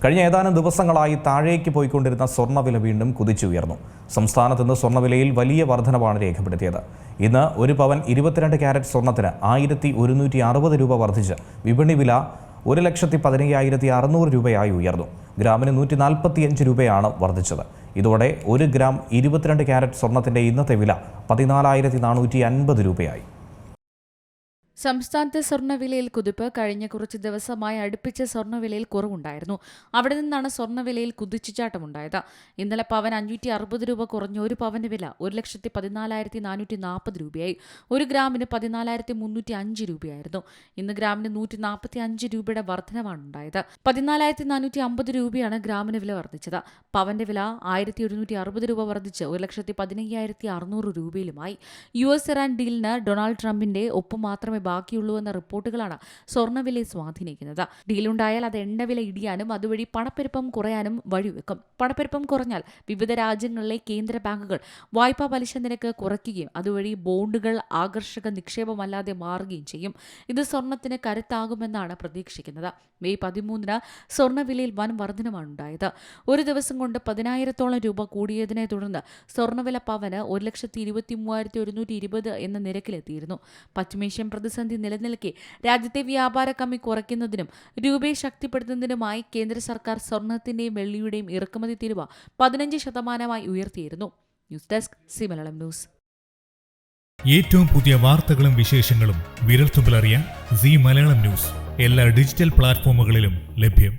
കഴിഞ്ഞ ഏതാനും ദിവസങ്ങളായി താഴേക്ക് പോയിക്കൊണ്ടിരുന്ന സ്വർണ്ണവില വീണ്ടും കുതിച്ചുയർന്നു. സംസ്ഥാനത്ത് നിന്ന് സ്വർണ്ണവിലയിൽ വലിയ വർധനവാണ് രേഖപ്പെടുത്തിയത്. ഇന്ന് ഒരു പവൻ 22 ക്യാരറ്റ് സ്വർണ്ണത്തിന് 1160 രൂപ വർദ്ധിച്ച് വിപണി വില 1,15,600 രൂപയായി ഉയർന്നു. ഗ്രാമിന് 145 രൂപയാണ് വർദ്ധിച്ചത്. ഇതോടെ 1 ഗ്രാം 22 ക്യാരറ്റ് സ്വർണ്ണത്തിന്റെ ഇന്നത്തെ വില 14,450 രൂപയായി. സംസ്ഥാനത്തെ സ്വർണ്ണവിലയിൽ കുതിപ്പ് കഴിഞ്ഞ കുറച്ച് ദിവസമായി അടുപ്പിച്ച സ്വർണ്ണവിലയിൽ കുറവുണ്ടായിരുന്നു. അവിടെ നിന്നാണ് സ്വർണ്ണവിലയിൽ കുതിച്ചുചാട്ടമുണ്ടായത്. ഇന്നലെ പവൻ 560 രൂപ കുറഞ്ഞ ഒരു പവന്റെ വില 1,14,440 രൂപയായി. ഒരു ഗ്രാമിന് 14,305 രൂപയായിരുന്നു. ഇന്ന് ഗ്രാമിന് 145 രൂപയുടെ വർധനവാണ് ഉണ്ടായത്. 14,450 രൂപയാണ് ഗ്രാമിന് വില വർദ്ധിച്ചത്. പവന്റെ വില 1,160 രൂപ വർദ്ധിച്ച് 1,15,600 രൂപയിലുമായി. US ഇറാൻ ഡീലിന് ഡൊണാൾഡ് ട്രംപിന്റെ ഒപ്പം മാത്രമേ ബാക്കിയുള്ളൂ എന്ന റിപ്പോർട്ടുകളാണ് സ്വർണ്ണവിലയെ സ്വാധീനിക്കുന്നത്. ഡീലുണ്ടായാൽ അത് എണ്ണവില ഇടിയാനും അതുവഴി പണപ്പെരുപ്പം കുറയാനും വഴിവെക്കും. പണപ്പെരുപ്പം കുറഞ്ഞാൽ വിവിധ രാജ്യങ്ങളിലെ കേന്ദ്ര ബാങ്കുകൾ വായ്പാ പലിശ നിരക്ക് കുറയ്ക്കുകയും അതുവഴി ബോണ്ടുകൾ ആകർഷക നിക്ഷേപമല്ലാതെ മാറുകയും ചെയ്യും. ഇത് സ്വർണ്ണത്തിന് കരുത്താകുമെന്നാണ് പ്രതീക്ഷിക്കുന്നത്. മെയ് 13 സ്വർണ്ണവിലയിൽ വൻ വർധനമാണ് ഉണ്ടായത്. ഒരു ദിവസം കൊണ്ട് 10,000-ഓളം രൂപ കൂടിയതിനെ തുടർന്ന് സ്വർണ്ണവില പവന് 1,23,120 എന്ന നിരക്കിലെത്തിയിരുന്നു. പശ്ചിമേഷ്യൻ പ്രതിസന്ധി നിലനിൽക്കെ രാജ്യത്തെ വ്യാപാര കമ്മി കുറയ്ക്കുന്നതിനും രൂപയെ ശക്തിപ്പെടുത്തുന്നതിനുമായി കേന്ദ്ര സർക്കാർ സ്വർണ്ണത്തിന്റെയും വെള്ളിയുടെയും ഇറക്കുമതി തീരുവ 15% ഉയർത്തിയിരുന്നു. News desk Zee Malayalam news. ഏറ്റവും പുതിയ വാർത്തകളും വിശേഷങ്ങളും വിരൽത്തുമ്പിലറിയാൻ സി മലയാളം ന്യൂസ് എല്ലാ ഡിജിറ്റൽ പ്ലാറ്റ്ഫോമുകളിലും ലഭ്യം.